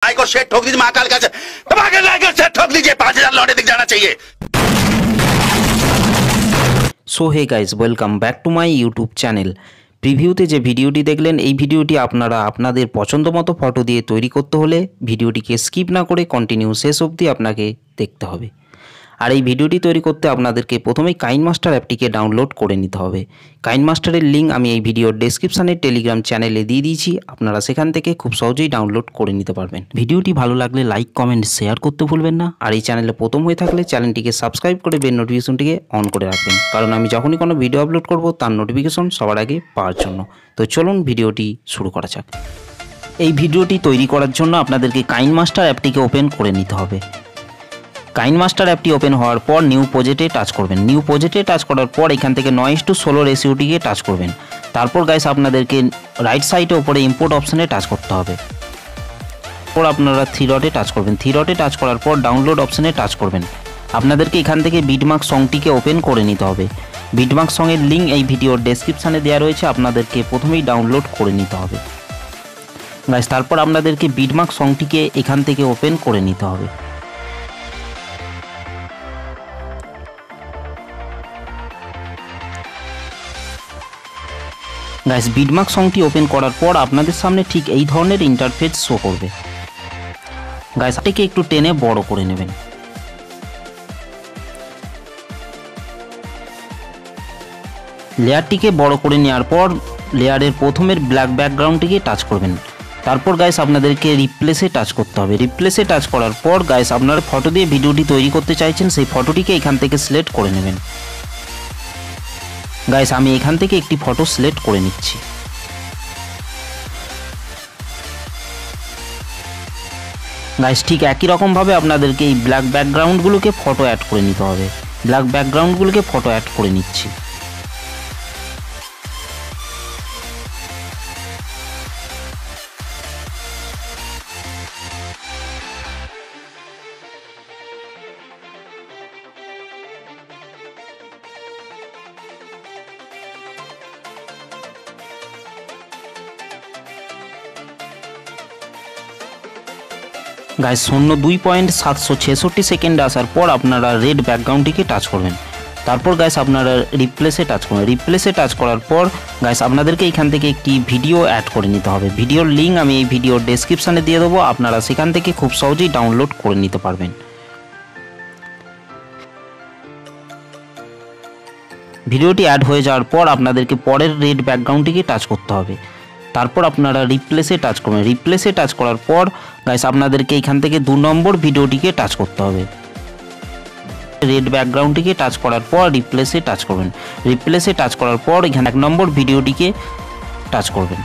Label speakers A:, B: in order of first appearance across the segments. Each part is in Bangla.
A: भाई को शेट ठोक दीजिए महाकाल का धमाके लाइक शेट ठोक दीजिए 5000 लौटे दिख जाना चाहिए।
B: So hey guys welcome back to my YouTube channel. প্রিভিউতে যে ভিডিওটি দেখলেন এই ভিডিওটি আপনারা আপনাদের পছন্দ মতো ফটো দিয়ে তৈরি করতে হলে ভিডিওটিকে স্কিপ না করে কন্টিনিউ শেষ অবধি আপনাকে দেখতে হবে। আর এই ভিডিওটি তৈরি করতে আপনাদেরকে প্রথমেই কাইনমাস্টার অ্যাপটিকে ডাউনলোড করে নিতে হবে। কাইনমাস্টারের লিঙ্ক আমি এই ভিডিওর ডেসক্রিপশানে টেলিগ্রাম চ্যানেলে দিয়ে দিয়েছি, আপনারা সেখান থেকে খুব সহজেই ডাউনলোড করে নিতে পারবেন। ভিডিওটি ভালো লাগলে লাইক কমেন্ট শেয়ার করতে ভুলবেন না। আর এই চ্যানেলে প্রথম হয়ে থাকলে চ্যানেলটিকে সাবস্ক্রাইব করে বেল নোটিফিকেশনটিকে অন করে রাখবেন, কারণ আমি যখনই কোনো ভিডিও আপলোড করব তার নোটিফিকেশন সবার আগে পাওয়ার জন্য। তো চলুন ভিডিওটি শুরু করা যাক। এই ভিডিওটি তৈরি করার জন্য আপনাদেরকে কাইনমাস্টার অ্যাপটিকে ওপেন করে নিতে হবে। কাইনমাস্টার অ্যাপটি ওপেন হওয়ার পর নিউ প্রজেক্টে টাচ করবেন। নিউ প্রজেক্টে টাচ করার পর এখান থেকে 9:16 রেশিওটিকে টাচ করবেন। তারপর গাইস আপনাদেরকে রাইট সাইডে উপরে ইম্পোর্ট অপশানে টাচ করতে হবে। তারপর আপনারা থ্রি ডটে টাচ করবেন। থ্রি ডটে টাচ করার পর ডাউনলোড অপশানে টাচ করবেন। আপনাদেরকে এখান থেকে বিটমার্ক সংটিকে ওপেন করে নিতে হবে। বিটমার্ক সংয়ের লিঙ্ক এই ভিডিওর ডেসক্রিপশানে দেওয়া রয়েছে, আপনাদেরকে প্রথমেই ডাউনলোড করে নিতে হবে গাইস। তারপর আপনাদেরকে বিটমার্ক সংটিকে এখান থেকে ওপেন করে নিতে হবে। গাইস বিটমার্ক সংটি ওপেন করার পর আপনাদের সামনে ঠিক এই ধরনের ইন্টারফেস শো করবে। গাইস এটাকে একটু টেনে বড় করে নেবেন। লেয়ারটিকে বড় করে নেওয়ার পর লেয়ারের প্রথমের ব্ল্যাক ব্যাকগ্রাউন্ডটিকে টাচ করবেন। তারপর গাইস আপনাদেরকে রিপ্লেসে টাচ করতে হবে। রিপ্লেসে টাচ করার পর গাইস আপনারা ফটো দিয়ে ভিডিওটি তৈরি করতে চাইছেন, সেই ফটোটিকে এখান থেকে সিলেক্ট করে নেবেন। গাইস আমি এখান থেকে একটি ফটো সিলেক্ট করে নিচ্ছি। গাইস ঠিক একই রকমভাবে আপনাদেরকে এই ব্ল্যাক ব্যাকগ্রাউন্ডগুলোকে ফটো অ্যাড করে নিতে হবে। ব্ল্যাক ব্যাকগ্রাউন্ডগুলোকে ফটো অ্যাড করে নিচ্ছি। গাইস 02.766 সেকেন্ডে আসার পর আপনারা রেড ব্যাকগ্রাউন্ডটিকে টাচ করবেন। তারপর গাইস আপনারা রিপ্লেসে টাচ করবেন। রিপ্লেসে টাচ করার পর গাইস আপনাদেরকে এখান থেকে একটি ভিডিও অ্যাড করে নিতে হবে। ভিডিওর লিঙ্ক আমি এই ভিডিওর ডেসক্রিপশানে দিয়ে দেবো, আপনারা সেখান থেকে খুব সহজেই ডাউনলোড করে নিতে পারবেন। ভিডিওটি অ্যাড হয়ে যাওয়ার পর আপনাদেরকে পরের রেড ব্যাকগ্রাউন্ডটিকে টাচ করতে হবে। তারপর আপনারা রিপ্লেসে টাচ করবেন। রিপ্লেসে টাচ করার পর গাইস আপনাদেরকে এখান থেকে 2 নম্বর ভিডিওটিকে টাচ করতে হবে। রেড ব্যাকগ্রাউন্ডটিকে টাচ করার পর রিপ্লেসে টাচ করবেন। রিপ্লেসে টাচ করার পর এখানে 1 নম্বর ভিডিওটিকে টাচ করবেন।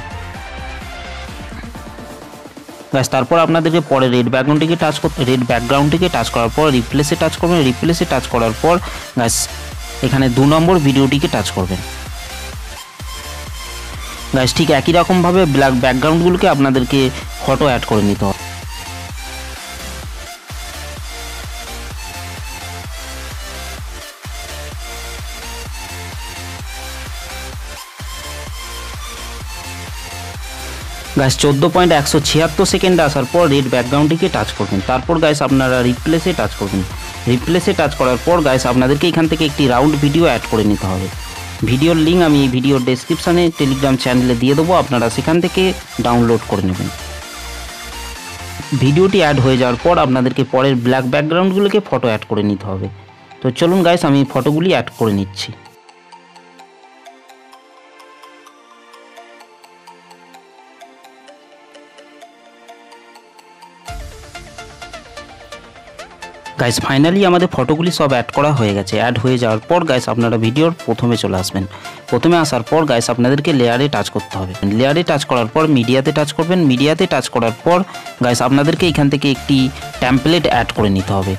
B: গাইস তারপর আপনাদেরকে পরে রেড ব্যাকগ্রাউন্ডটিকে টাচ করার পর রিপ্লেসে টাচ করবেন। রিপ্লেসে টাচ করার পর গাইস এখানে 2 নম্বর ভিডিওটিকে টাচ করবেন। গাইস ঠিক একই রকমভাবে ব্ল্যাক ব্যাকগ্রাউন্ডগুলোকে আপনাদেরকে ফটো অ্যাড করে নিতে হবে। গাইস 14.176 সেকেন্ডে আসার পর রেড ব্যাকগ্রাউন্ডটিকে টাচ করবেন। তারপর গাইস আপনারা রিপ্লেসে টাচ করবেন। রিপ্লেসে টাচ করার পর গাইস আপনাদেরকে এখান থেকে একটি রাউন্ড ভিডিও অ্যাড করে নিতে হবে। ভিডিওর লিঙ্ক আমি এই ভিডিওর ডেসক্রিপশানে টেলিগ্রাম চ্যানেলে দিয়ে দেবো, আপনারা সেখান থেকে ডাউনলোড করে নেবেন। ভিডিওটি অ্যাড হয়ে যাওয়ার পর আপনাদেরকে পরের ব্ল্যাক ব্যাকগ্রাউন্ডগুলোকে ফটো অ্যাড করে নিতে হবে। তো চলুন গাইস আমি ফটোগুলি অ্যাড করে নিচ্ছি। গাইস ফাইনালি আমাদের ফটোগুলি সব অ্যাড করা হয়ে গেছে। অ্যাড হয়ে যাওয়ার পর গাইস আপনারা ভিডিওর প্রথমে চলে আসবেন। প্রথমে আসার পর গাইস আপনাদেরকে লেয়ারে টাচ করতে হবে। লেয়ারে টাচ করার পর মিডিয়াতে টাচ করবেন। মিডিয়াতে টাচ করার পর গাইস আপনাদেরকে এখান থেকে একটি টেমপ্লেট অ্যাড করে নিতে হবে।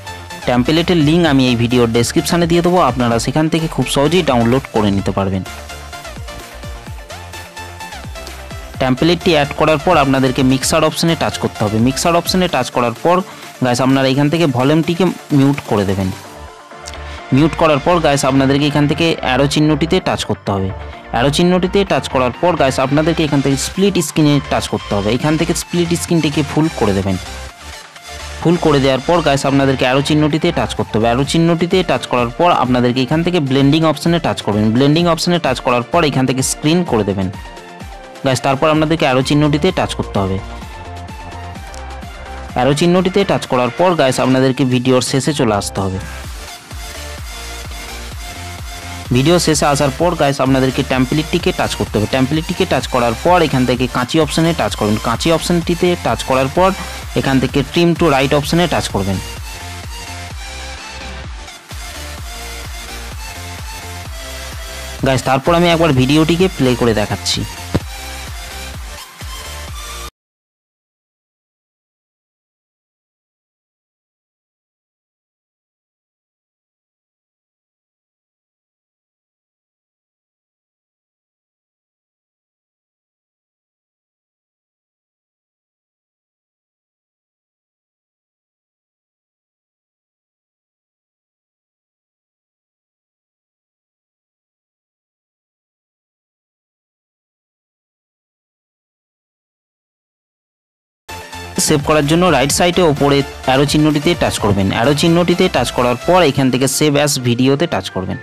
B: টেমপ্লেটের লিঙ্ক আমি এই ভিডিওর ডেসক্রিপশানে দিয়ে দেবো, আপনারা সেখান থেকে খুব সহজেই ডাউনলোড করে নিতে পারবেন। টেমপ্লেটটি অ্যাড করার পর আপনাদেরকে মিক্সার অপশানে টাচ করতে হবে। মিক্সার অপশানে টাচ করার পর গাইস আপনারা এখান থেকে ভলিউমটিকে মিউট করে দেবেন। মিউট করার পর গাইস আপনাদেরকে এখান থেকে অ্যারো চিহ্নটিতে টাচ করতে হবে। অ্যারো চিহ্নটিতে টাচ করার পর গাইস আপনাদেরকে এখান থেকে স্প্লিট স্ক্রিনে টাচ করতে হবে। এখান থেকে স্প্লিট স্ক্রিনটিকে ফুল করে দেবেন। ফুল করে দেওয়ার পর গাইস আপনাদেরকে অ্যারো চিহ্নটিতে টাচ করতে হবে। অ্যারো চিহ্নটিতে টাচ করার পর আপনাদেরকে এখান থেকে ব্লেন্ডিং অপশানে টাচ করবেন। ব্লেন্ডিং অপশানে টাচ করার পর এখান থেকে স্ক্রিন করে দেবেন গাইস। তারপর আপনাদেরকে অ্যারো চিহ্নটিতে টাচ করতে হবে। অ্যারো চিহ্নটিতে টাচ করার পর গাইস আপনাদেরকে ভিডিওর শেষে চলে আসতে হবে। ভিডিও শেষে আসার পর গাইস আপনাদেরকে টেমপ্লেটটিকে টাচ করতে হবে। টেমপ্লেটটিকে টাচ করার পর এখান থেকে কাঁচি অপশানে টাচ করবেন। কাঁচি অপশানটিতে টাচ করার পর এখান থেকে ট্রিম টু রাইট অপশানে টাচ করবেন। গাইস তারপর আমি একবার ভিডিওটিকে প্লে করে দেখাচ্ছি। সেভ করার জন্য রাইট সাইডে ওপরে অ্যারো চিহ্নটিতে টাচ করবেন। অ্যারো চিহ্নটিতে টাচ করার পর এখান থেকে সেভ অ্যাজ ভিডিওতে টাচ করবেন।